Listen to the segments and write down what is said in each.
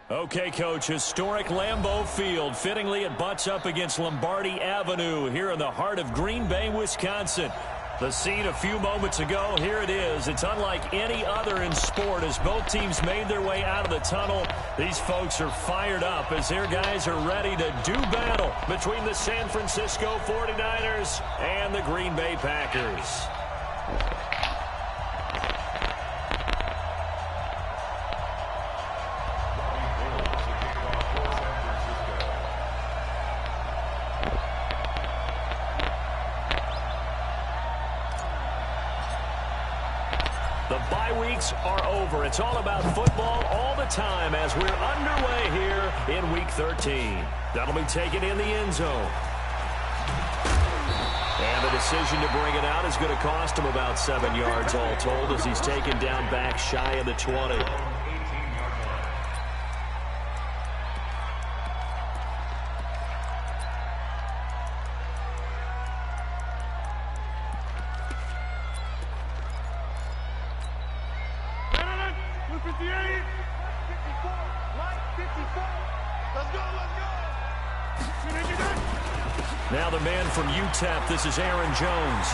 Okay, Coach, historic Lambeau Field. Fittingly, it butts up against Lombardi Avenue here in the heart of Green Bay, Wisconsin. The scene a few moments ago, here it is. It's unlike any other in sport as both teams made their way out of the tunnel. These folks are fired up as their guys are ready to do battle between the San Francisco 49ers and the Green Bay Packers. The bye weeks are over. It's all about football all the time as we're underway here in Week 13. That'll be taken in the end zone. And the decision to bring it out is going to cost him about 7 yards all told as he's taken down back shy of the 20. Now the man from UTEP, this is Aaron Jones.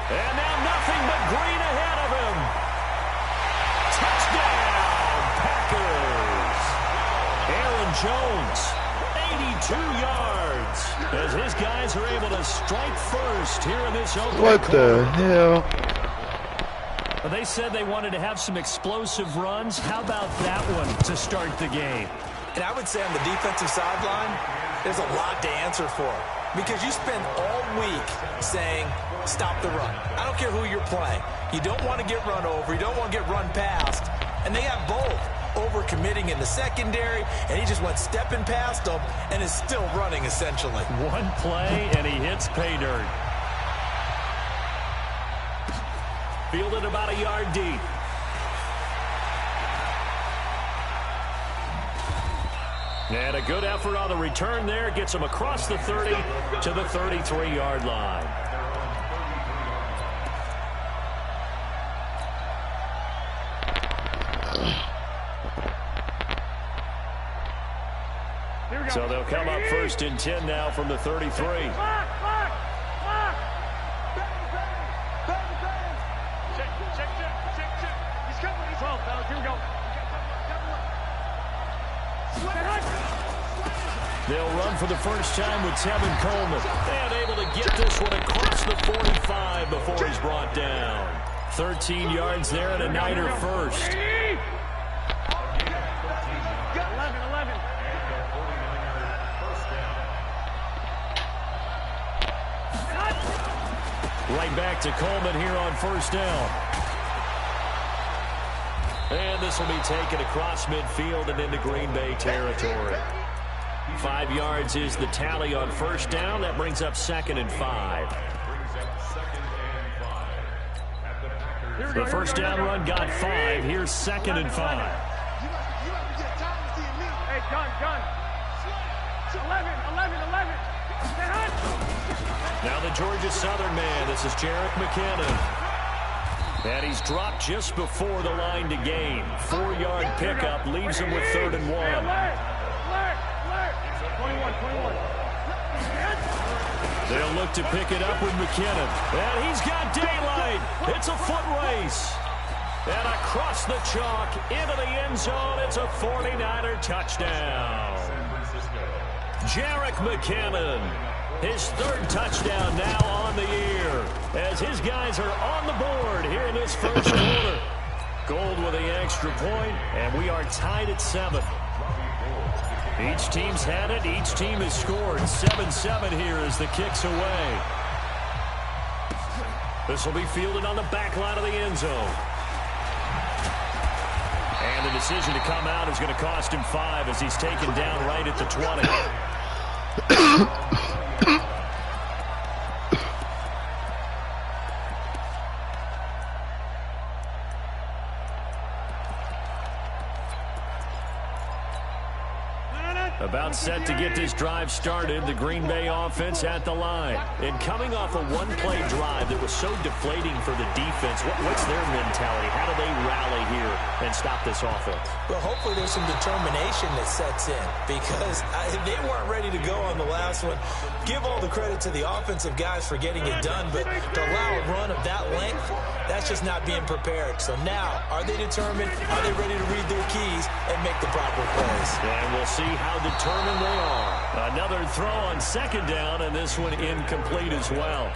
And now nothing but green ahead of him. Touchdown, Packers. Aaron Jones, 82 yards. As his guys are able to strike first here in this opening What the hell? They said they wanted to have some explosive runs. How about that one to start the game? And I would say on the defensive sideline, there's a lot to answer for. Because you spend all week saying, stop the run. I don't care who you're playing. You don't want to get run over. You don't want to get run past. And they have both. Over-committing in the secondary, and he just went stepping past them and is still running, essentially. One play, and he hits pay dirt. Fielded about a yard deep. And a good effort on the return there. Gets him across the 30 to the 33-yard line. So they'll come up first and 10 now from the 33. They'll run for the first time with Tevin Coleman. And able to get this one across the 45 before he's brought down. 13 yards there and a Niner first. Right back to Coleman here on first down. And this will be taken across midfield and into Green Bay territory. 5 yards is the tally on first down. That brings up 2nd and 5. The first down run got 5. Here's 2nd and 5. Hey, gun. 11. Now the Georgia Southern man. This is Jerick McKinnon. And he's dropped just before the line to gain. 4-yard pickup leaves him with 3rd and 1. 21. They'll look to pick it up with McKinnon. And he's got daylight. It's a foot race. And across the chalk into the end zone. It's a 49er touchdown. Jerick McKinnon. His 3rd touchdown now on the year. As his guys are on the board here in this first quarter. Gold with the extra point. And we are tied at 7. Each team's had it. Each team has scored. 7-7 here as the kick's away. This will be fielded on the back line of the end zone. And the decision to come out is going to cost him 5 as he's taken down right at the 20. About set to get this drive started, the Green Bay offense at the line. And coming off a one-play drive that was so deflating for the defense, what's their mentality? How do they rally here and stop this offense? Well, hopefully there's some determination that sets in because they weren't ready to go on the last one. Give all the credit to the offensive guys for getting it done, but to allow a run of that length, that's just not being prepared. So now, are they determined? Are they ready to read their keys and make the proper plays? And we'll see how determined they are. Another throw on second down, and this one incomplete as well.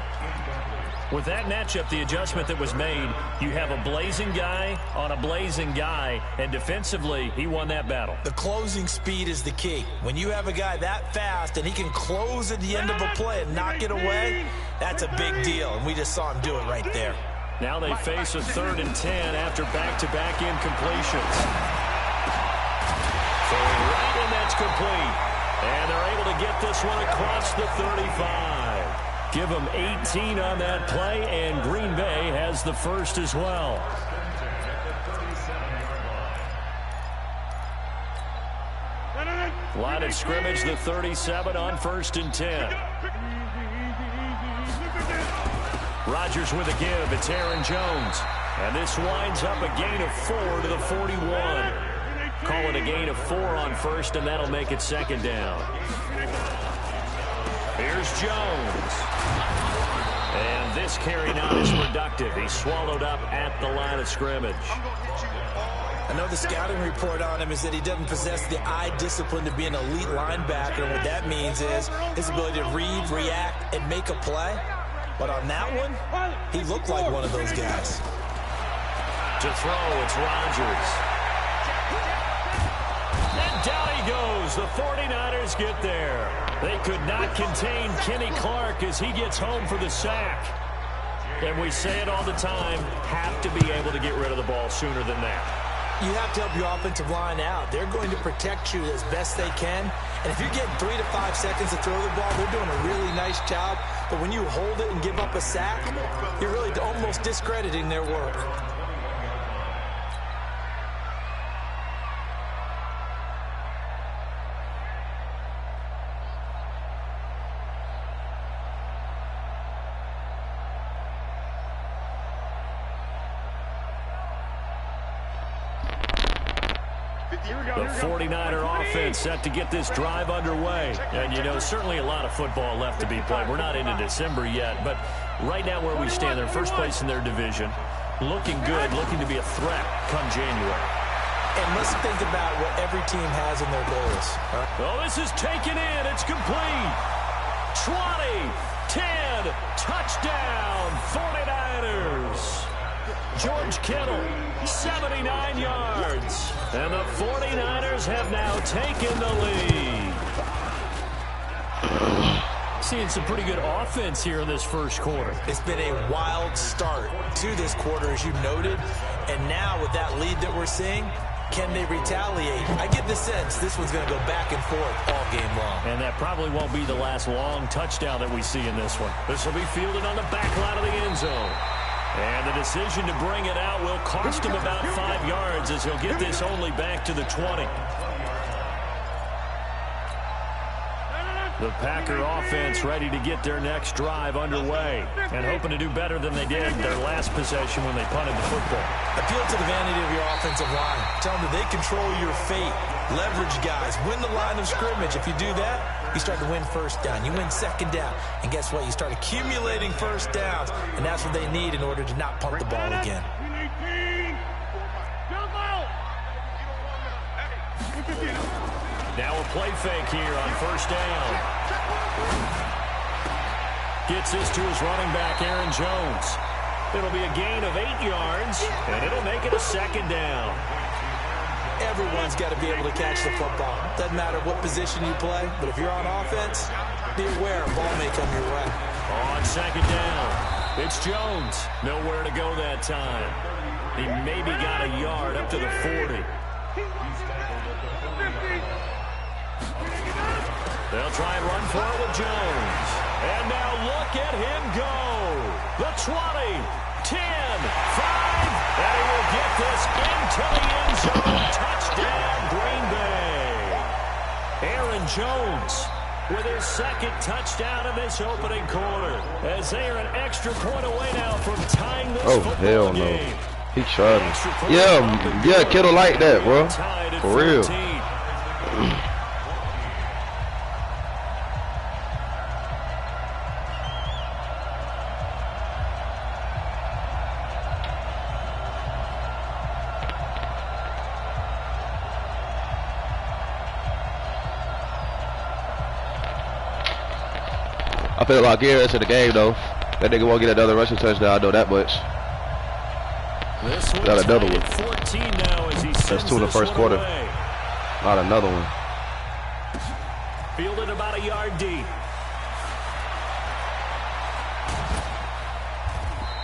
With that matchup, the adjustment that was made, you have a blazing guy on a blazing guy, and defensively, he won that battle. The closing speed is the key. When you have a guy that fast and he can close at the end of a play and knock it away, that's a big deal, and we just saw him do it right there. Now they face a 3rd and 10 after back-to-back incompletions. Right, and that's complete. And they're able to get this one across the 35. Give them 18 on that play, and Green Bay has the first as well. Line of scrimmage, the 37 on 1st and 10. Rodgers with a give. It's Aaron Jones. And this winds up a gain of 4 to the 41. Call it a gain of 4 on 1st, and that'll make it 2nd down. Here's Jones. And this carry not as productive. He's swallowed up at the line of scrimmage. I know the scouting report on him is that he doesn't possess the eye discipline to be an elite linebacker. And what that means is his ability to read, react, and make a play. But on that one, he looked like one of those guys. To throw, it's Rodgers. And down he goes. The 49ers get there. They could not contain Kenny Clark as he gets home for the sack. And we say it all the time, have to be able to get rid of the ball sooner than that. You have to help your offensive line out. They're going to protect you as best they can. And if you're getting 3 to 5 seconds to throw the ball, they're doing a really nice job. But when you hold it and give up a sack, you're really almost discrediting their work. The 49er offense set to get this drive underway. And, you know, certainly a lot of football left to be played. We're not into December yet, but right now where we stand, they're first place in their division. Looking good, looking to be a threat come January. And let's think about what every team has in their goals. Oh, this is taken in. It's complete. 20, 10, touchdown, 49ers. George Kittle, 79 yards. And the 49ers have now taken the lead. Seeing some pretty good offense here in this first quarter. It's been a wild start to this quarter, as you noted. And now with that lead that we're seeing, can they retaliate? I get the sense this one's going to go back and forth all game long. And that probably won't be the last long touchdown that we see in this one. This will be fielded on the back line of the end zone. And the decision to bring it out will cost him about 5 yards as he'll get this only back to the 20. The Packer offense ready to get their next drive underway and hoping to do better than they did their last possession when they punted the football. Appeal to the vanity of your offensive line. Tell them that they control your fate. Leverage guys. Win the line of scrimmage. If you do that, you start to win first down. You win second down. And guess what? You start accumulating first downs. And that's what they need in order to not punt the ball again. Now a play fake here on first down. Gets this to his running back, Aaron Jones. It'll be a gain of 8 yards, and it'll make it a second down. Everyone's got to be able to catch the football. Doesn't matter what position you play, but if you're on offense, be aware a ball may come your way. On second down, it's Jones. Nowhere to go that time. He maybe got a yard up to the 40. They'll try and run for it with Jones. And now look at him go. The 20, 10, 5, and he will get this into the end zone. Touchdown, Green Bay. Aaron Jones with his second touchdown in this opening quarter, as they are an extra point away now from tying this football game. He tried me. Yeah, Kittle like that, bro. For real. I feel like here rest of the game though. That nigga won't get another rushing touchdown. I know that much. Got another one. 14 now as he That's two in the first quarter. Away. Not another one. Fielded about a yard deep.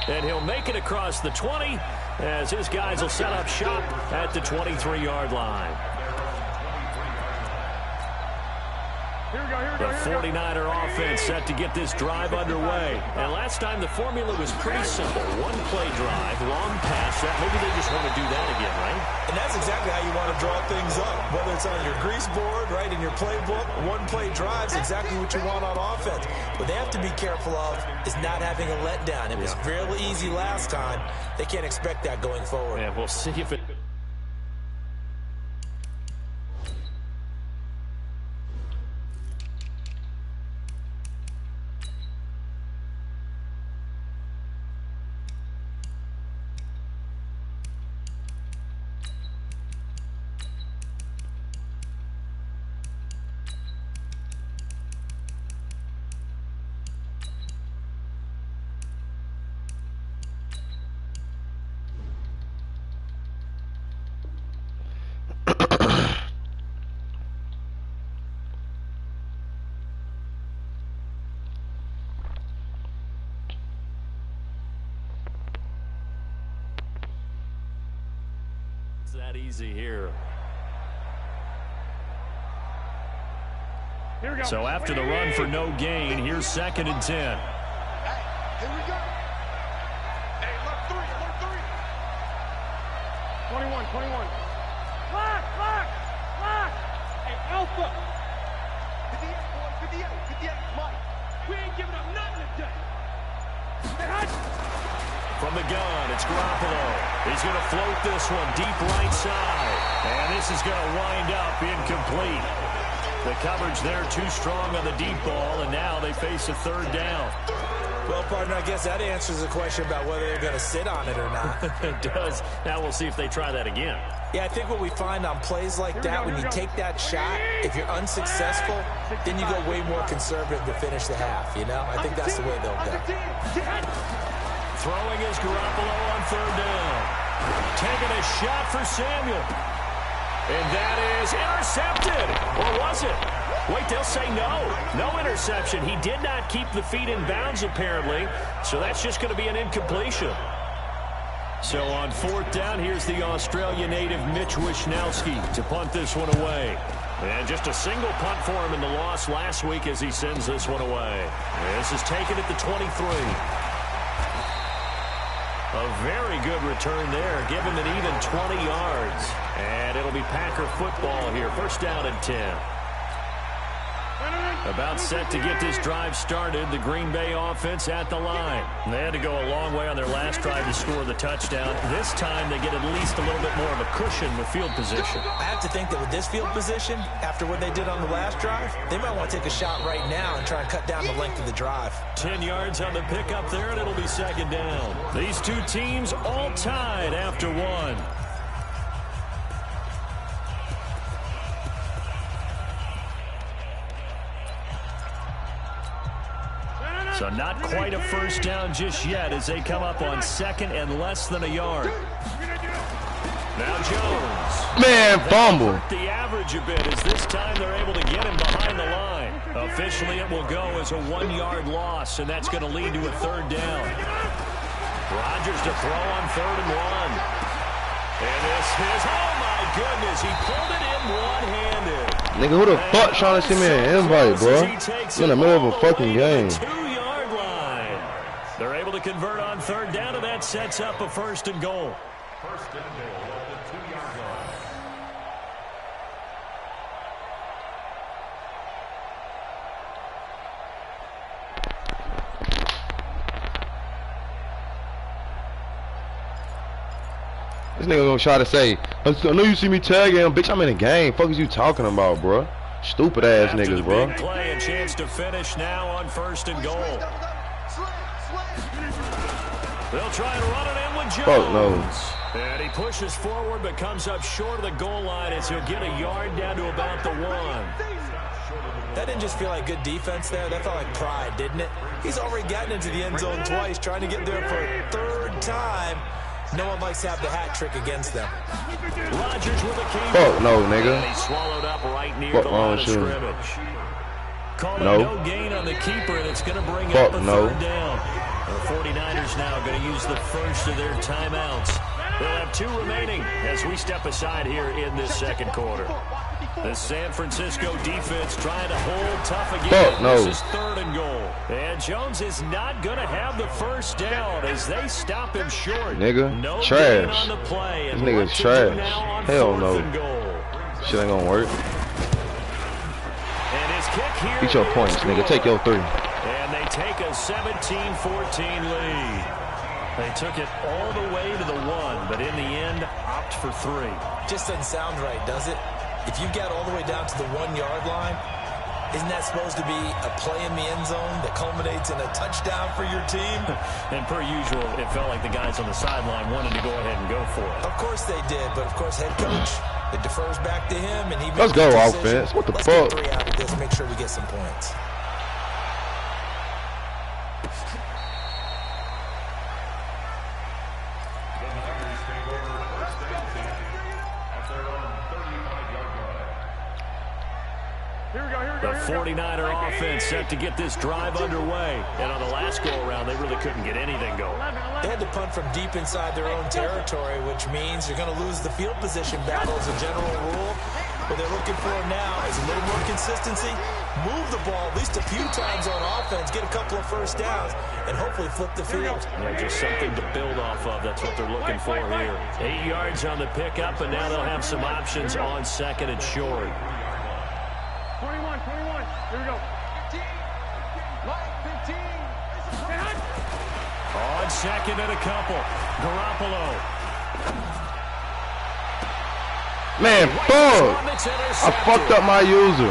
And he'll make it across the 20 as his guys will set up shop at the 23-yard line. The 49er offense set to get this drive underway. And last time the formula was pretty simple. One-play drive, long pass. Maybe they just want to do that again, right? And that's exactly how you want to draw things up. Whether it's on your grease board, right, in your playbook, one-play drive is exactly what you want on offense. What they have to be careful of is not having a letdown. It was fairly easy last time. They can't expect that going forward. Yeah, we'll see if it... that easy here. Here we go. So after the run for no gain, here's 2nd and 10. Hey, here we go. Hey, alert 3. 21. Lock. Hey, Alpha. 58, boy, 58, Mike. We ain't giving up nothing today. From the gun, it's Garoppolo. He's going to float this one deep right side. And this is going to wind up incomplete. The coverage there too strong on the deep ball, and now they face a 3rd down. Well, partner, I guess that answers the question about whether they're going to sit on it or not. It does. Now we'll see if they try that again. Yeah, I think what we find on plays like that, when you take that shot, if you're unsuccessful, then you go way more conservative to finish the half, you know? I think that's the way they'll go. Throwing is Garoppolo on 3rd down. Taking a shot for Samuel. And that is intercepted. Or was it? Wait, they'll say no. No interception. He did not keep the feet in bounds, apparently. So that's just going to be an incompletion. So on 4th down, here's the Australia native Mitch Wishnowski to punt this one away. And just a single punt for him in the loss last week as he sends this one away. This is taken at the 23. A very good return there. Give him an even 20 yards. And it'll be Packer football here. 1st down and 10. About set to get this drive started. The Green Bay offense at the line. They had to go a long way on their last drive to score the touchdown. This time they get at least a little bit more of a cushion with field position. I have to think that with this field position, after what they did on the last drive, they might want to take a shot right now and try and cut down the length of the drive. 10 yards on the pickup there, and it'll be 2nd down. These two teams all tied after one. So not quite a 1st down just yet as they come up on 2nd and less than a yard. Now Jones. Man, fumble. The average a bit as this time they're able to get him behind the line. Officially it will go as a 1-yard loss, and that's going to lead to a 3rd down. Rodgers to throw on 3rd and 1. And this is, oh my goodness, he pulled it in one-handed. Nigga, who the fuck trying to send me an invite, bro? I'm in the middle of a fucking game. 2-yard line. They're able to convert on 3rd down, and that sets up a 1st and goal. 1st and goal. 2-yard line. This nigga gonna try to say, I know you see me tagging him, bitch. I'm in the game. Fuck is you talking about, bro? Stupid ass niggas, bro. Big play, a chance to finish now on 1st and goal. They'll try and run it in with Jones. Fuck no. And he pushes forward but comes up short of the goal line as he'll get a yard down to about the 1. That didn't just feel like good defense there. That felt like pride, didn't it? He's already gotten into the end zone twice, trying to get there for a 3rd time. No one likes to have the hat trick against them. Rodgers with a keeper. Fuck no, nigga. And he swallowed up right near Fuck the line of shit. scrimmage. Calling No. no gain on the keeper, and it's going to bring Fuck up a no. 3rd down. The 49ers now going to use the first of their timeouts. They'll have 2 remaining as we step aside here in this 2nd quarter. The San Francisco defense trying to hold tough again. Fuck no. This is 3rd and goal. And Jones is not going to have the first down as they stop him short. Nigga, no trash. gain on the play. This And nigga's what to do trash. now on Hell 4th no. and goal. Shit ain't gonna work. And his kick here. Beat your points, nigga. Take your 3. And they take a 17-14 lead. They took it all the way to the 1, but in the end, opt for 3. Just doesn't sound right, does it? If you get all the way down to the 1-yard line, isn't that supposed to be a play in the end zone that culminates in a touchdown for your team? And per usual, it felt like the guys on the sideline wanted to go ahead and go for it. Of course they did, but of course head coach, it defers back to him, and he Let's makes go, the decision. offense. What the Let's fuck? get 3 out of this, make sure we get some points. The 49er offense set to get this drive underway. And on the last go-around, they really couldn't get anything going. They had to punt from deep inside their own territory, which means you're going to lose the field position battle as a general rule. What they're looking for now is a little more consistency, move the ball at least a few times on offense, get a couple of first downs, and hopefully flip the field. Yeah, just something to build off of. That's what they're looking for here. 8 yards on the pickup, and now they'll have some options on 2nd and short. 21. Here we go. 15. Line 15. On 2nd and a couple. Garoppolo. Man, fuck! I fucked up my user.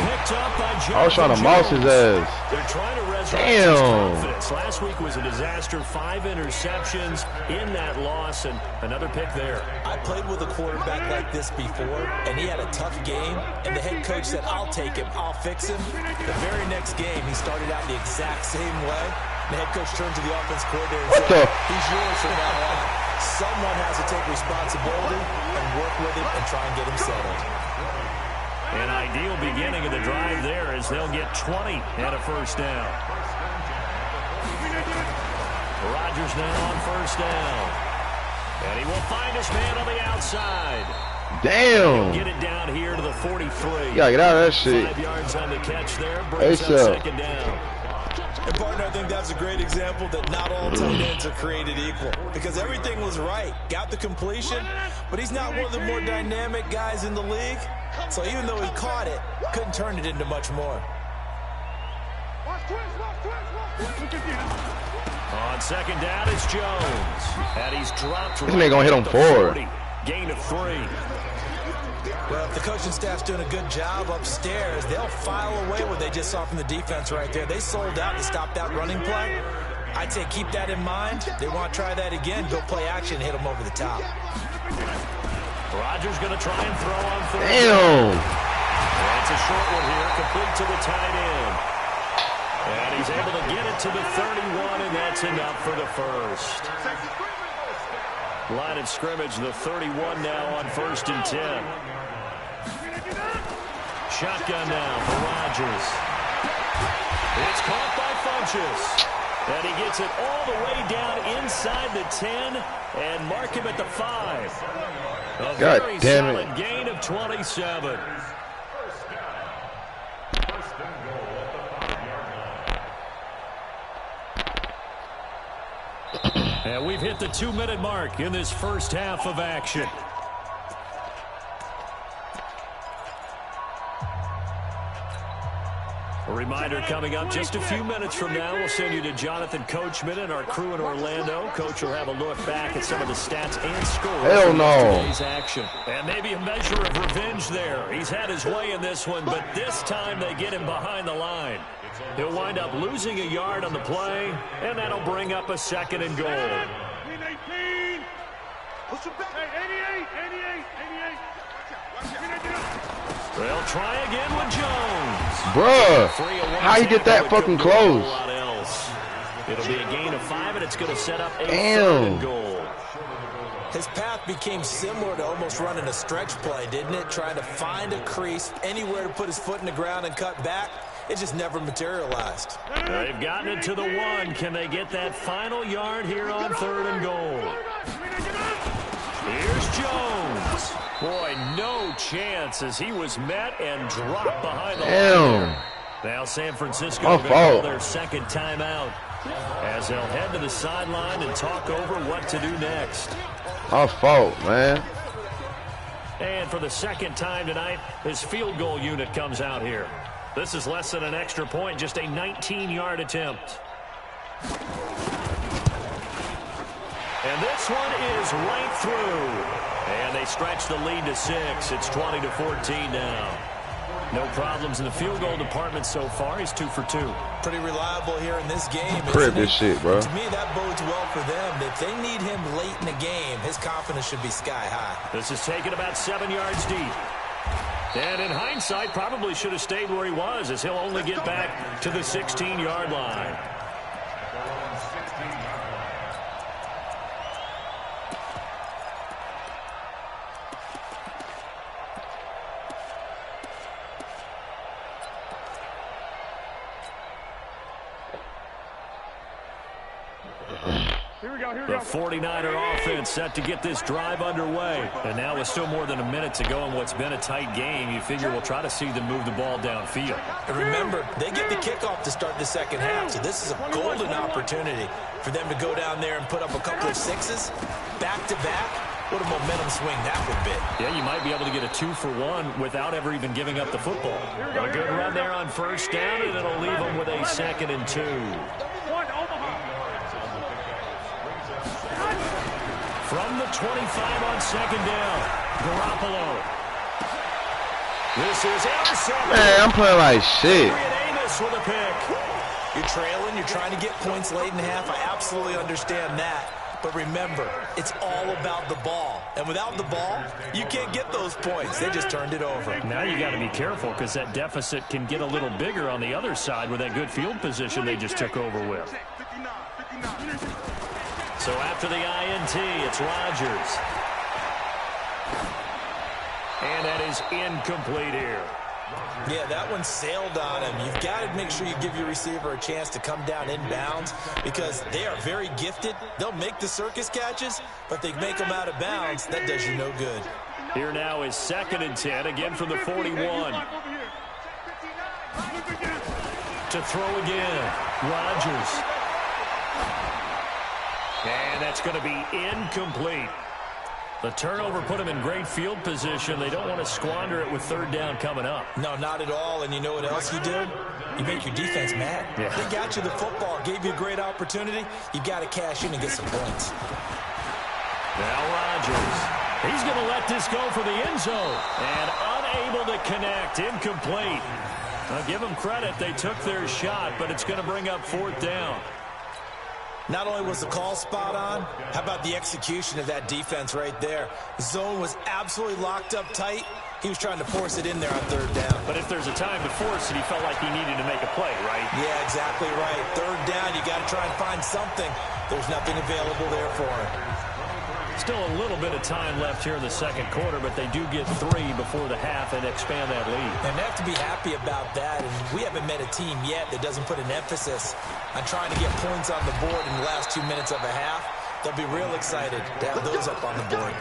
I was trying to mouse his ass. They're trying to resurrect Damn. his confidence. Last week was a disaster. 5 interceptions in that loss, and another pick there. I played with a quarterback like this before, and he had a tough game, and the head coach said, I'll take him, I'll fix him. The very next game, he started out the exact same way. The head coach turned to the offense coordinator and said, he's yours from now on. Someone has to take responsibility and work with him and try and get him settled. An ideal beginning of the drive there as they'll get 20 and a first down. Rodgers now on 1st down. And he will find his man on the outside. Damn. Get it down here to the 43. Yeah, get out of that shit. 5 yards on the catch there. Brings up 2nd down. And partner, I think that's a great example that not all tight ends are created equal. Because everything was right. Got the completion, but he's not one of the more dynamic guys in the league. So even though he caught it, couldn't turn it into much more. On 2nd down, it's Jones. And he's dropped. This nigga gonna hit him forward. Gain of 3. Well, if the coaching staff's doing a good job upstairs, they'll file away what they just saw from the defense right there. They sold out to stop that running play. I'd say keep that in mind. They want to try that again, go play action, hit them over the top. Rodgers going to try and throw on 3rd. Damn. That's a short one here, complete to the tight end. And he's able to get it to the 31, and that's enough for the first. Line of scrimmage, the 31 now on 1st and 10. Shotgun now for Rodgers. It's caught by Funchess. And he gets it all the way down inside the 10 and mark him at the 5. A God very damn solid it. gain of 27. And we've hit the 2-minute mark in this first half of action. A reminder coming up just a few minutes from now, we'll send you to Jonathan Coachman and our crew in Orlando. Coach will have a look back at some of the stats and scores Hell from no. yesterday's action. And maybe a measure of revenge there. He's had his way in this one, but this time they get him behind the line. He'll wind up losing a yard on the play, and that'll bring up a 2nd and goal. 18. Push him back. Hey, 88. They'll try again with Jones. Bruh, how you get that fucking close? It'll be a gain of 5, and it's going to set up a 3rd and goal. His path became similar to almost running a stretch play, didn't it? Trying to find a crease, anywhere to put his foot in the ground and cut back. It just never materialized. They've gotten it to the 1. Can they get that final yard here on 3rd and goal? Here's Jones. Boy, no chance as he was met and dropped behind the line. Now San Francisco going to call their 2nd timeout as they'll head to the sideline and talk over what to do next. Our fault, man. And for the 2nd time tonight, his field goal unit comes out here. This is less than an extra point, just a 19-yard attempt. And this one is right through. And they stretch the lead to 6. It's 20-14 now. No problems in the field goal department so far. He's 2 for 2. Pretty reliable here in this game. Crib this shit, bro. To me, that bodes well for them. If they need him late in the game, his confidence should be sky high. This is taken about 7 yards deep. And in hindsight, probably should have stayed where he was, as he'll only get back to the 16-yard line. The 49er offense set to get this drive underway. And now with still more than a minute to go in what's been a tight game, you figure we'll try to see them move the ball downfield. And remember, they get the kickoff to start the 2nd half, so this is a golden opportunity for them to go down there and put up a couple of 6s back-to-back. What a momentum swing that would be. Yeah, you might be able to get a 2 for 1 without ever even giving up the football. A good run there on 1st down, and it'll leave them with a 2nd and 2. From the 25 on 2nd down, Garoppolo. This is intercepted. Man, I'm playing like shit. With a pick. You're trailing, you're trying to get points late in the half. I absolutely understand that. But remember, it's all about the ball. And without the ball, you can't get those points. They just turned it over. Now you got to be careful because that deficit can get a little bigger on the other side with that good field position they just took over with. So after the INT, it's Rodgers. And that is incomplete here. Yeah, that one sailed on him. You've got to make sure you give your receiver a chance to come down inbounds because they are very gifted. They'll make the circus catches, but they make them out of bounds. That does you no good. Here now is 2nd and 10, again from the 41. To throw again, Rodgers. And that's going to be incomplete. The turnover put them in great field position. They don't want to squander it with 3rd down coming up. No, not at all. And you know what else you do? You make your defense mad. Yeah. They got you the football, gave you a great opportunity. You got to cash in and get some points. Now Rodgers. He's going to let this go for the end zone. And unable to connect. Incomplete. I'll give them credit. They took their shot, but it's going to bring up 4th down. Not only was the call spot on, how about the execution of that defense right there? The zone was absolutely locked up tight. He was trying to force it in there on 3rd down. But if there's a time to force it, he felt like he needed to make a play, right? Yeah, exactly right. 3rd down, you got to try and find something. There's nothing available there for him. Still a little bit of time left here in the 2nd quarter, but they do get 3 before the half and expand that lead. And they have to be happy about that. And we haven't met a team yet that doesn't put an emphasis on trying to get points on the board in the last 2 minutes of a half. They'll be real excited to have those up on the board.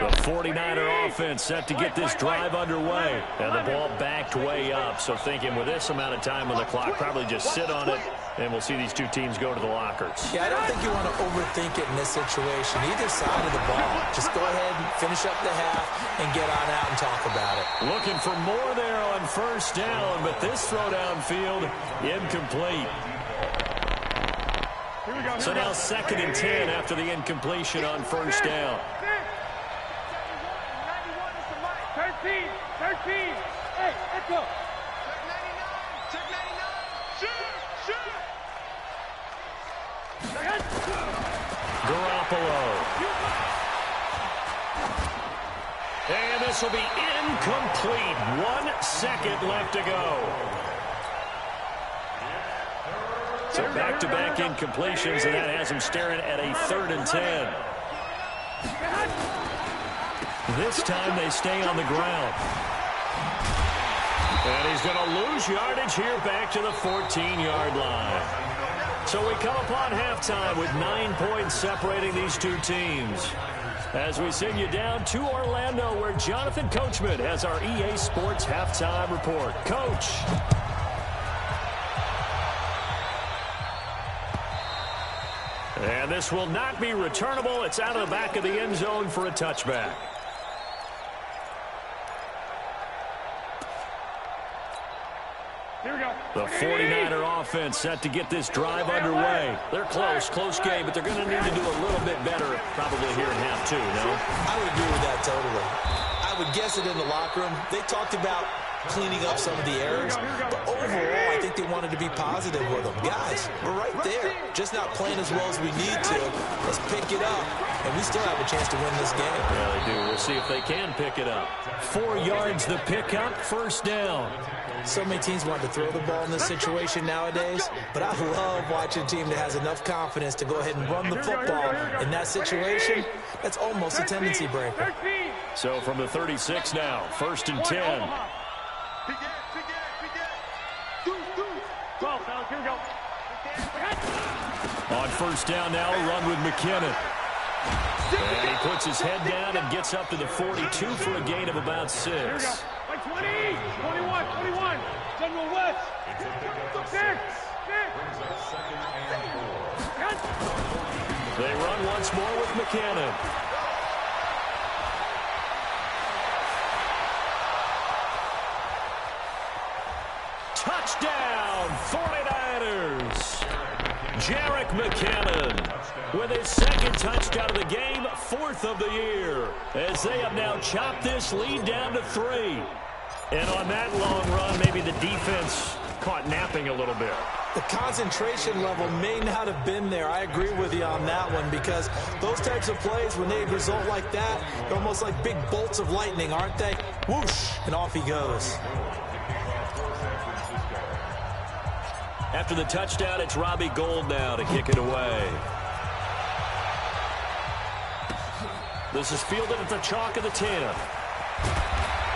The 49er offense set to get this drive underway. And the ball backed way up. So thinking with this amount of time on the clock, probably just sit on it, and we'll see these two teams go to the lockers. Yeah, I don't think you want to overthink it in this situation. Either side of the ball. Just go ahead and finish up the half and get on out and talk about it. Looking for more there on first down, but this throw downfield incomplete. So now 2nd and 10 after the incompletion on first down. 13. Hey, echo. Check 99. Shoot. Garoppolo. And this will be incomplete. 1 second left to go. So back-to-back incompletions, and that has him staring at a 3rd and 10. This time they stay on the ground. And he's going to lose yardage here back to the 14-yard line. So we come upon halftime with 9 points separating these two teams. As we send you down to Orlando, where Jonathan Coachman has our EA Sports halftime report. Coach. And this will not be returnable. It's out of the back of the end zone for a touchback. Here we go. The 49er offense set to get this drive underway. They're close game, but they're going to need to do a little bit better probably here in half two, no? I would agree with that totally. I would guess it in the locker room. They talked about cleaning up some of the errors, but overall, I think they wanted to be positive with them. Guys, we're right there. Just not playing as well as we need to. Let's pick it up, and we still have a chance to win this game. Yeah, they do. We'll see if they can pick it up. 4 yards the pickup, first down. So many teams want to throw the ball in this situation nowadays, but I love watching a team that has enough confidence to go ahead and run the football. In that situation, that's almost a tendency breaker. So from the 36 now, 1st and 10. On first down now, a run with McKinnon. And he puts his head down and gets up to the 42 for a gain of about 6. 20, 21. General West. 6. They run once more with McKinnon. Touchdown, 49ers. Jerick McKinnon with his 2nd touchdown of the game, 4th of the year, as they have now chopped this lead down to 3. And on that long run, maybe the defense caught napping a little bit. The concentration level may not have been there. I agree with you on that one, because those types of plays, when they result like that, they're almost like big bolts of lightning, aren't they? Whoosh, and off he goes. After the touchdown, it's Robbie Gould now to kick it away. This is fielded at the chalk of the 10.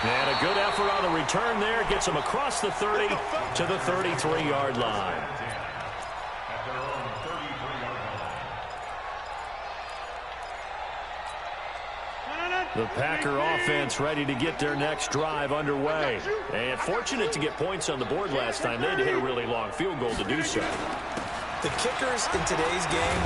And a good effort on the return there. Gets him across the 30 to the 33-yard line. The Packer offense ready to get their next drive underway. And fortunate to get points on the board last time. They had to hit a really long field goal to do so. The kickers in today's game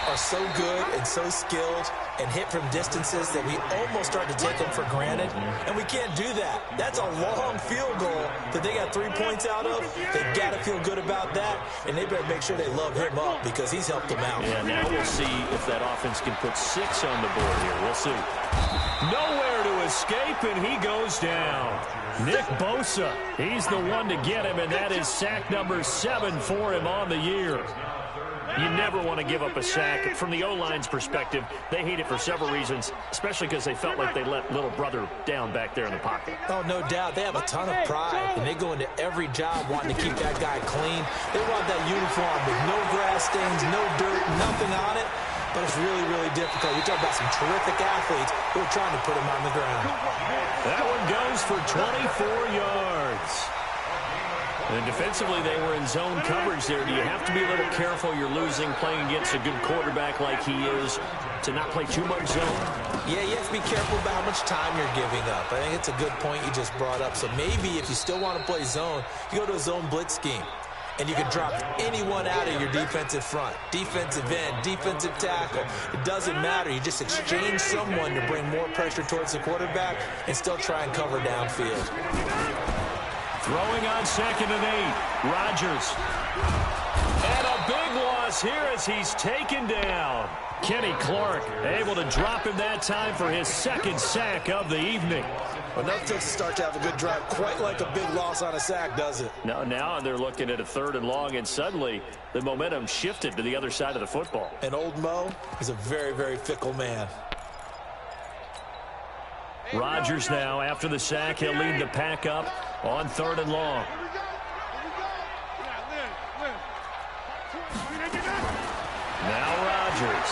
are so good and so skilled and hit from distances that we almost start to take them for granted, and we can't do that. That's a long field goal that they got 3 points out of. They got to feel good about that, and they better make sure they love him up because he's helped them out. Yeah, now we'll see if that offense can put 6 on the board here. We'll see. Nowhere to escape, and he goes down. Nick Bosa, he's the one to get him, and that is sack number 7 for him on the year. You never want to give up a sack. From the O-line's perspective, they hate it for several reasons, especially because they felt like they let little brother down back there in the pocket. Oh, no doubt. They have a ton of pride, and they go into every job wanting to keep that guy clean. They want that uniform with no grass stains, no dirt, nothing on it. But it's really, really difficult. You talk about some terrific athletes who are trying to put him on the ground. That one goes for 24 yards. And defensively, they were in zone coverage there. Do you have to be a little careful? You're losing, playing against a good quarterback like he is, to not play too much zone? Yeah, you have to be careful about how much time you're giving up. I think it's a good point you just brought up. So maybe if you still want to play zone, you go to a zone blitz scheme. And you can drop anyone out of your defensive front, defensive end, defensive tackle. It doesn't matter. You just exchange someone to bring more pressure towards the quarterback and still try and cover downfield. Throwing on 2nd and 8, Rodgers. And a big loss here as he's taken down. Kenny Clark able to drop him that time for his 2nd sack of the evening. Well, nothing takes a start to have a good drive quite like a big loss on a sack, does it? No, now they're looking at a 3rd and long, and suddenly the momentum shifted to the other side of the football. And old Mo is a very, very fickle man. Rodgers now, after the sack, he'll lead the pack up on 3rd and long. Now Rodgers.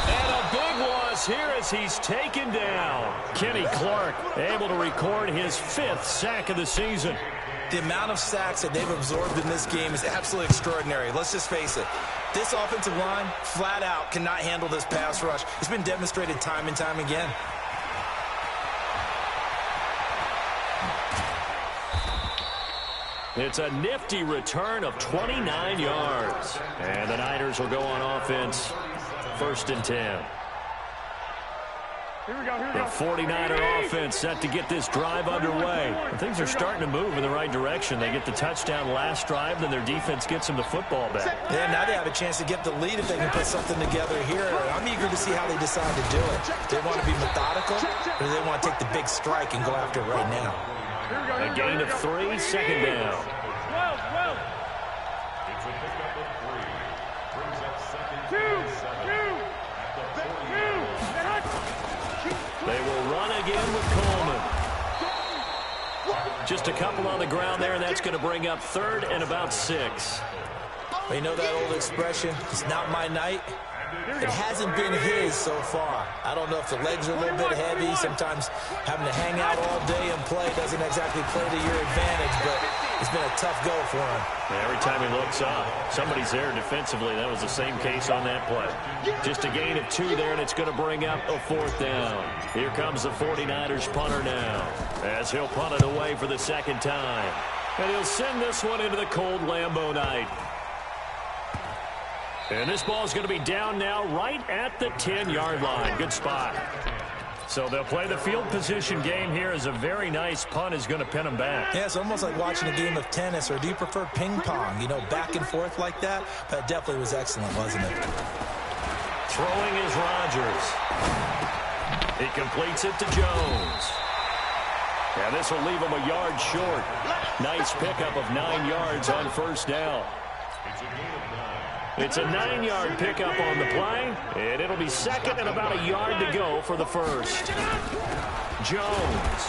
And a big loss here as he's taken down. Kenny Clark able to record his 5th sack of the season. The amount of sacks that they've absorbed in this game is absolutely extraordinary. Let's just face it. This offensive line, flat out, cannot handle this pass rush. It's been demonstrated time and time again. It's a nifty return of 29 yards. And the Niners will go on offense, 1st and 10. Here we go, here we The go. 49er offense set to get this drive underway. And things are starting to move in the right direction. They get the touchdown last drive, then their defense gets them the football back. Yeah, now they have a chance to get the lead if they can put something together here. I'm eager to see how they decide to do it. They want to be methodical, or do they want to take the big strike and go after it right now? Here we go, A gain of 3, 2nd down. 12. 2. They will run again with Coleman. Just a couple on the ground there, and that's going to bring up 3rd and about 6. Well, you know that old expression, it's not my night. It hasn't been his so far. I don't know if the legs are a little bit heavy. Sometimes having to hang out all day and play doesn't exactly play to your advantage, but it's been a tough go for him. Every time he looks up, somebody's there defensively. That was the same case on that play. Just a gain of 2 there, and it's going to bring up a 4th down. Here comes the 49ers punter now, as he'll punt it away for the 2nd time. And he'll send this one into the cold Lambeau night. And this ball is going to be down now right at the 10-yard line. Good spot. So they'll play the field position game here as a very nice punt is going to pin them back. Yeah, it's almost like watching a game of tennis, or do you prefer ping pong? You know, back and forth like that? That definitely was excellent, wasn't it? Throwing is Rodgers. He completes it to Jones. And this will leave him a yard short. Nice pickup of 9 yards on 1st down. It's a 9-yard pickup on the play, and it'll be 2nd and about a yard to go for the 1st. Jones.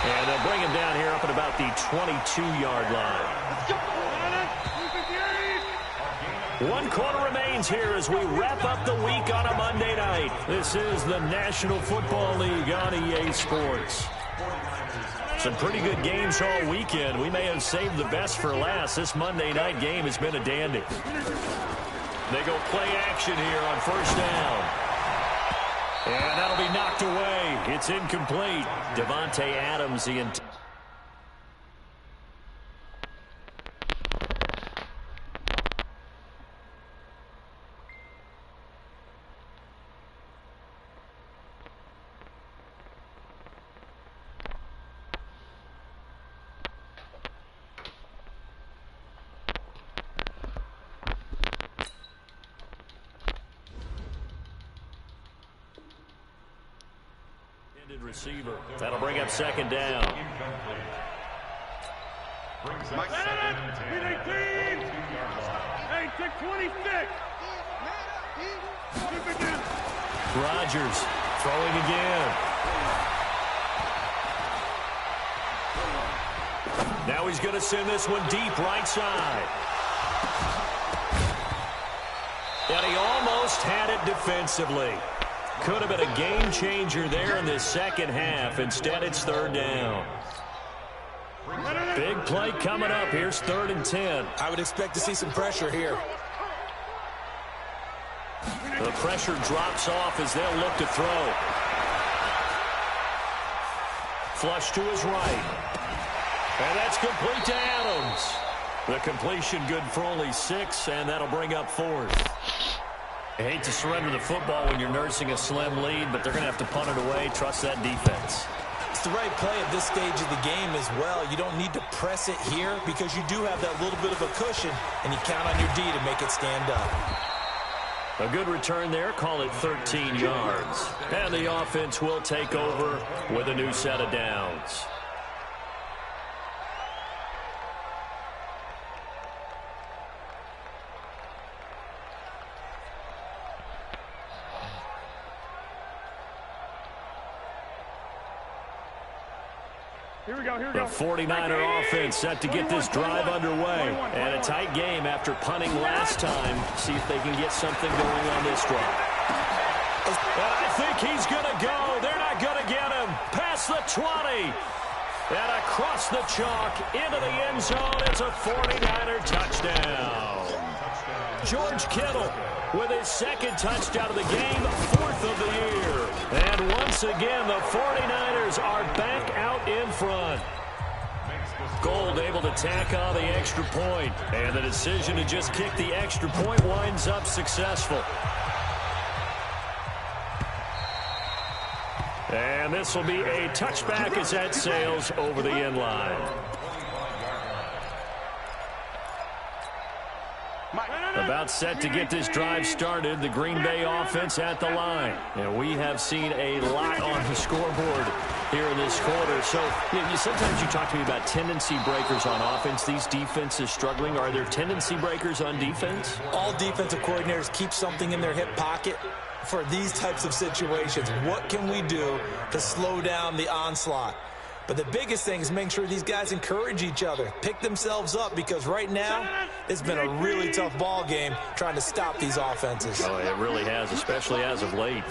And they'll bring him down here up at about the 22-yard line. 1 quarter remains here as we wrap up the week on a Monday night. This is the National Football League on EA Sports. Some pretty good games all weekend. We may have saved the best for last. This Monday night game has been a dandy. They go play action here on 1st down. And that'll be knocked away. It's incomplete. Devontae Adams, the Intended receiver. That'll bring up second down. Hey, check 26. Rodgers throwing again. Now he's going to send this one deep right side. And he almost had it defensively. Could have been a game changer there in this second half. Instead, it's third down. Big play coming up. Here's 3rd and 10. I would expect to see some pressure here. The pressure drops off as they'll look to throw. Flush to his right. And that's complete to Adams. The completion good for only 6, and that'll bring up 4th. I hate to surrender the football when you're nursing a slim lead, but they're going to have to punt it away. Trust that defense. It's the right play at this stage of the game as well. You don't need to press it here because you do have that little bit of a cushion, and you count on your D to make it stand up. A good return there. Call it 13 yards. And the offense will take over with a new set of downs. Here we go. The 49er offense set to get this drive underway. And a tight game after punting last time. See if they can get something going on this drive. And I think he's going to go. They're not going to get him. Past the 20. And across the chalk into the end zone. It's a 49er touchdown. George Kittle with his 2nd touchdown of the game, 4th of the year. And once again, the 49ers are back out in front. Gold able to tack on the extra point. And the decision to just kick the extra point winds up successful. And this will be a touchback as that sails over the end line. About set to get this drive started, the Green Bay offense at the line. And we have seen a lot on the scoreboard here in this quarter. So sometimes you talk to me about tendency breakers on offense. These defenses struggling. Are there tendency breakers on defense? All defensive coordinators keep something in their hip pocket for these types of situations. What can we do to slow down the onslaught? But the biggest thing is making sure these guys encourage each other, pick themselves up, because right now it's been a really tough ball game trying to stop these offenses. Oh, it really has, especially as of late.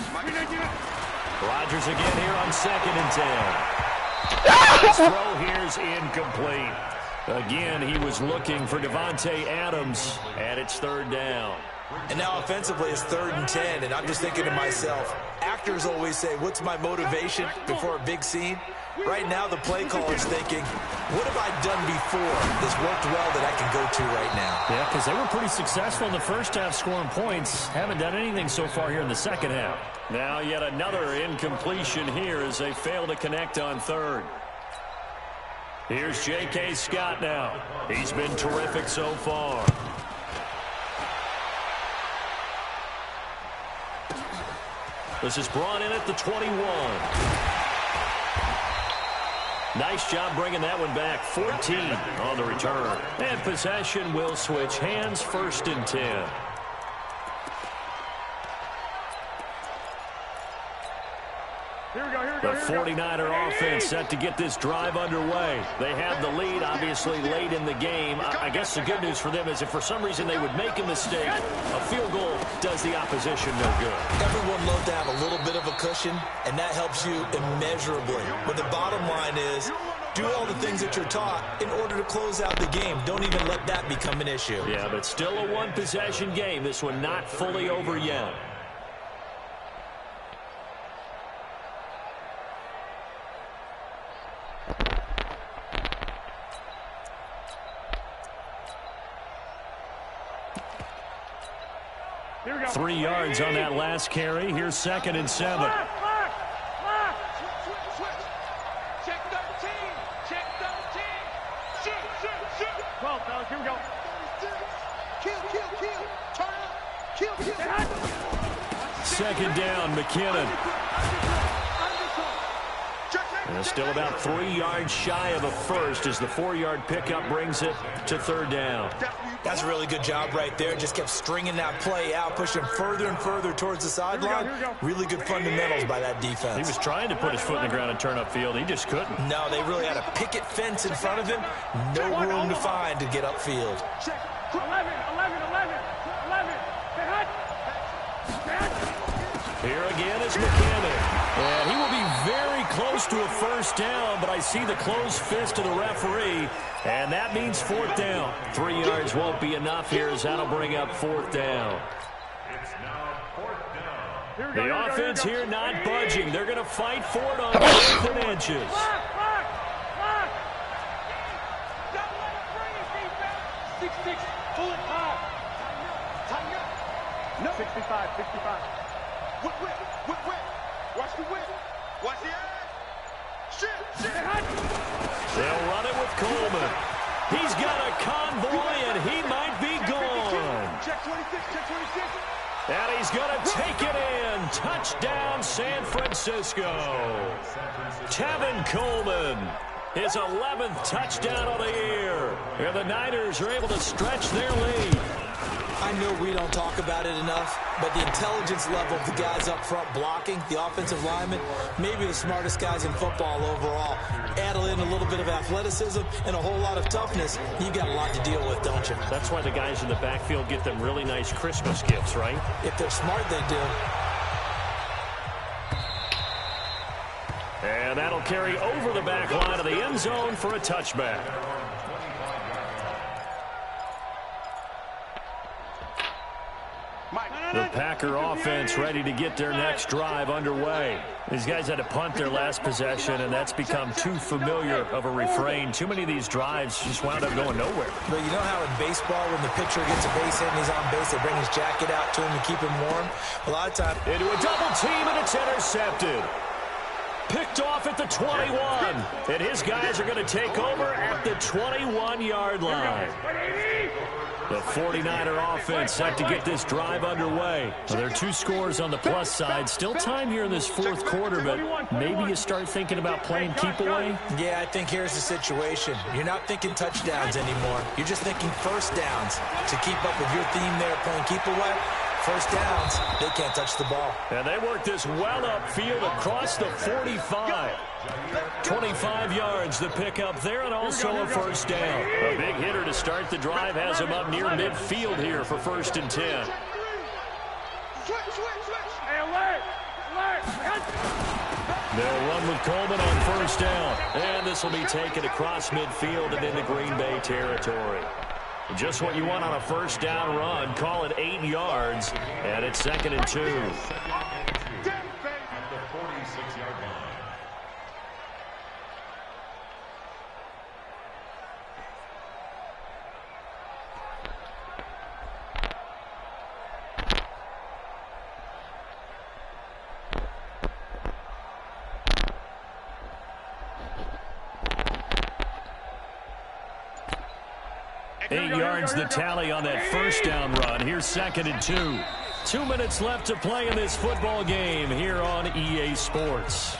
Rodgers again here on 2nd and 10. His throw here's incomplete. Again, he was looking for Devontae Adams, and it's 3rd down. And now offensively it's 3rd and 10, and I'm just thinking to myself, actors always say, what's my motivation before a big scene? Right now the play caller's thinking, what have I done before that's worked well that I can go to right now? Yeah, because they were pretty successful in the first half scoring points. Haven't done anything so far here in the second half. Now yet another incompletion here as they fail to connect on 3rd. Here's J.K. Scott now. He's been terrific so far. This is brought in at the 21. Nice job bringing that one back. 14 on the return. And possession will switch hands. 1st and 10. The 49er offense set to get this drive underway. They have the lead, obviously, late in the game. I guess the good news for them is if for some reason they would make a mistake, a field goal does the opposition no good. Everyone loves to have a little bit of a cushion, and that helps you immeasurably. But the bottom line is, do all the things that you're taught in order to close out the game. Don't even let that become an issue. Yeah, but still a one-possession game. This one not fully over yet. Here we go. 3 yards on that last carry. Here's 2nd and 7. Check 13. Check 13. Shoot. 12, fellas. Here we go. Kill. Turn up. Kill. 2nd down, McKinnon. And still about 3 yards shy of a first as the 4-yard pickup brings it to 3rd down. That's a really good job right there. Just kept stringing that play out, pushing further and further towards the sideline. Really good fundamentals by that defense. He was trying to put his foot in the ground and turn upfield. He just couldn't. No, they really had a picket fence in front of him. No room to find to get upfield. 11. Here again is McKinnon. And he will be very close to a first down, but I see the closed fist of the referee, and that means 4th down. 3 yards won't be enough here as that'll bring up 4th down. The offense here not budging. They're going to fight for it on 4th and inches. 6-6, pull it hard. Tighten up. No. 65. Whip. Watch the whip. Watch the edge. Shit. They'll run it with Coleman. He's got a convoy, and he might be gone. Check 26. And he's going to take it in. Touchdown, San Francisco. Tevin Coleman. His 11th touchdown of the year. And the Niners are able to stretch their lead. I know we don't talk about it enough, but the intelligence level of the guys up front blocking, the offensive linemen, maybe the smartest guys in football overall. Add in a little bit of athleticism and a whole lot of toughness, you've got a lot to deal with, don't you? That's why the guys in the backfield get them really nice Christmas gifts, right? If they're smart, they do. And that'll carry over the back line of the end zone for a touchback. The Packer offense ready to get their next drive underway. These guys had to punt their last possession, and that's become too familiar of a refrain. Too many of these drives just wound up going nowhere. But you know how in baseball, when the pitcher gets a base hit and he's on base, they bring his jacket out to him to keep him warm? A lot of times. Into a double team, and it's intercepted. Picked off at the 21. And his guys are going to take over at the 21-yard line. The 49er offense set to get this drive underway. Well, there are 2 scores on the plus side. Still time here in this 4th quarter, but maybe you start thinking about playing keep away? Yeah, I think here's the situation. You're not thinking touchdowns anymore. You're just thinking first downs. To keep up with your theme there, playing keep away, first downs, they can't touch the ball. And they work this well upfield across the 45. 25 yards the pickup there, and also a first down. A big hitter to start the drive has him up near midfield here for 1st and 10. They'll run with Coleman on first down. And this will be taken across midfield and into Green Bay territory. Just what you want on a first down run. Call it 8 yards, and it's 2nd and 2. 8 yards the tally on that first down run. Here's 2nd and 2. 2 minutes left to play in this football game here on EA Sports.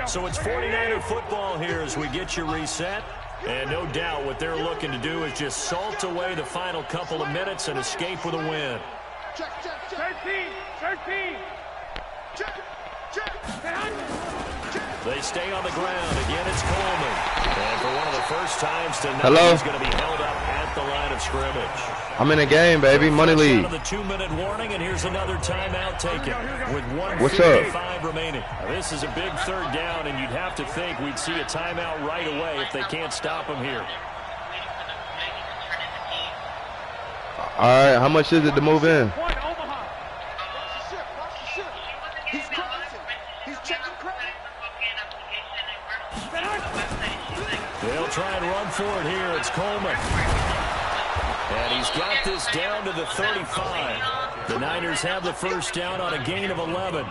So it's 49er football here as we get you reset. And no doubt what they're looking to do is just salt away the final couple of minutes and escape with a win. 13. They stay on the ground. Again, it's Coleman. And for one of the first times tonight, he's going to be held up at the line of scrimmage. I'm in a game, baby. Money lead. The 2-minute warning, and here's another timeout taken with 1:55 remaining. Now, this is a big 3rd down, and you'd have to think we'd see a timeout right away if they can't stop him here. All right, how much is it to move in? They'll try and run for it here. It's Coleman. And he's got this down to the 35. The Niners have the first down on a gain of 11.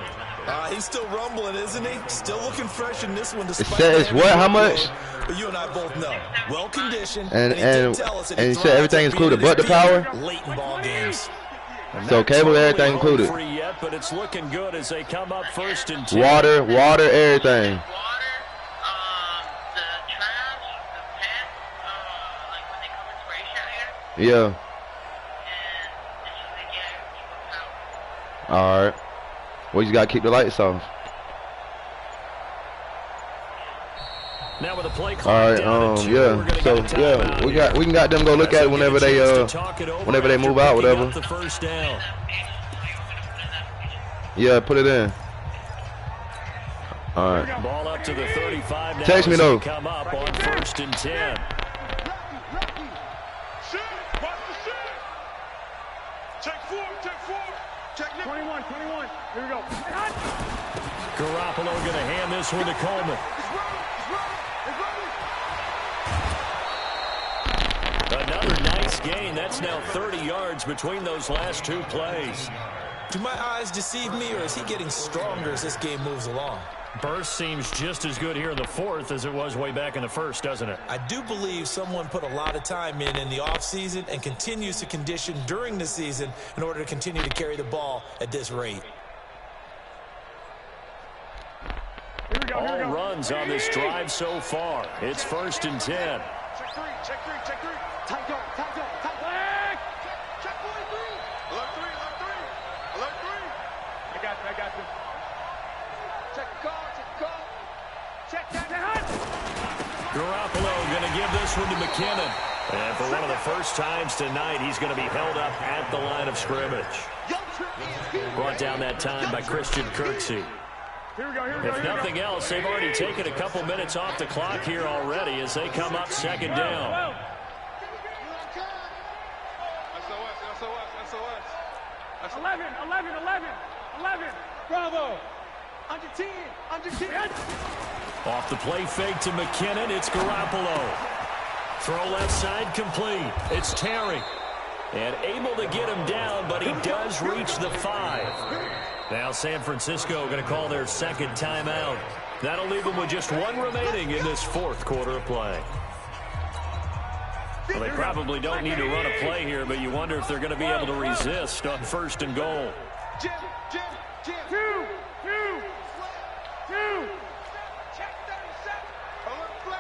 He's still rumbling, isn't he? Still looking fresh in this one. It says what? How much? But you and I both know. Well conditioned. And you said everything is included but the power? Late in ball games. So cable, everything included. Yet, but it's looking good as they come up 1st and 10. Water, everything. The trash, the pets, like when they come and spray shot here. Yeah. And it's just like, yeah, power. All right. Well, you just gotta keep the lights off. Now with a play All right. Yeah. So yeah, we can got them go look at it whenever they move out, whatever. The first down. Yeah, put it in. All right. Ball up to the 35 now. Text me though. Come up on 1st and 10. Check 21. Here we go. Garoppolo going to hand this one to Coleman. Another nice gain. That's now 30 yards between those last two plays. Do my eyes deceive me, or is he getting stronger as this game moves along? Burst seems just as good here in the 4th as it was way back in the 1st, doesn't it? I do believe someone put a lot of time in the offseason and continues to condition during the season in order to continue to carry the ball at this rate. All runs on this drive so far. It's 1st and 10. Check three. Tight go. Leg. Check 43. Alert three. I got you. Check the call. Check that. Garoppolo going to give this one to McKinnon. And for one of the first times tonight, he's going to be held up at the line of scrimmage. Brought down that time by Christian Kirksey. Here we go. If nothing else, they've already taken a couple minutes off the clock here already as they come up 2nd down. SOS. 11. Bravo. Under 10. Off the play fake to McKinnon, it's Garoppolo. Throw left side complete. It's Terry. And able to get him down, but he does reach the 5. Now San Francisco going to call their 2nd timeout. That'll leave them with just one remaining in this 4th quarter of play. Well, they probably don't need to run a play here, but you wonder if they're going to be able to resist on 1st and goal. Jim. Two. Check 37. Alert flare.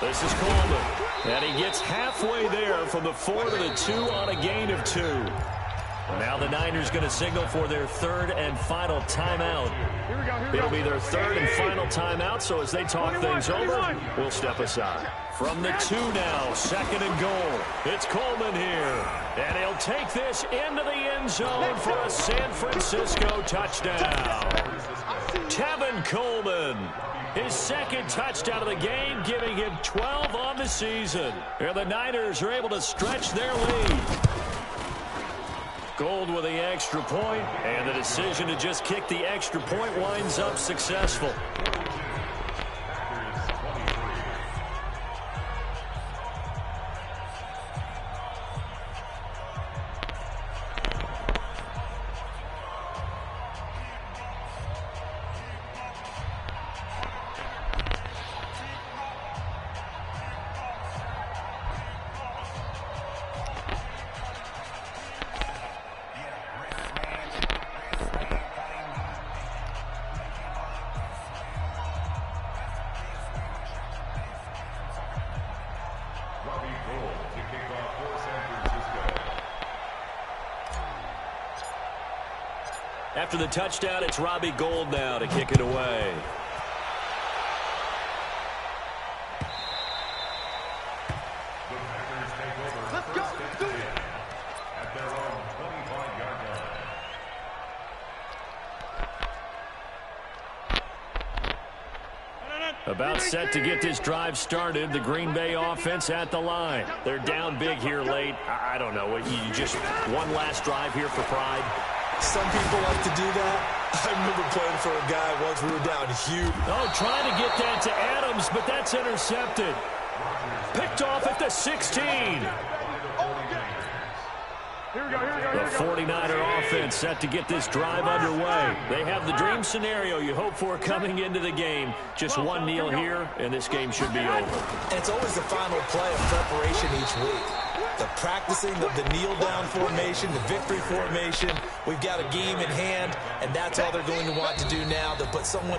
This is Coleman. And he gets halfway there from the 4 to the 2 on a gain of 2. Now the Niners going to signal for their 3rd and final timeout. It'll be their 3rd and final timeout, so as they talk things over, we'll step aside. From the 2 now, 2nd and goal. It's Coleman here. And he'll take this into the end zone for a San Francisco touchdown. Tevin Coleman. His 2nd touchdown of the game, giving him 12 on the season. And the Niners are able to stretch their lead. Gold with the extra point, and the decision to just kick the extra point winds up successful. After the touchdown, it's Robbie Gould now to kick it away. Let's go. At their own 25-yard line. About set to get this drive started. The Green Bay offense at the line. They're down big here late. I don't know. You just one last drive here for pride. Some people like to do that. I remember playing for a guy once we were down huge. Oh, trying to get that to Adams, but that's intercepted. Picked off at the 16. The 49er offense set to get this drive underway. They have the dream scenario you hope for coming into the game. Just one kneel here, and this game should be over. And it's always the final play of preparation each week. the practicing of the kneel-down formation, the victory formation. We've got a game in hand, and that's all they're going to want to do now. They'll put someone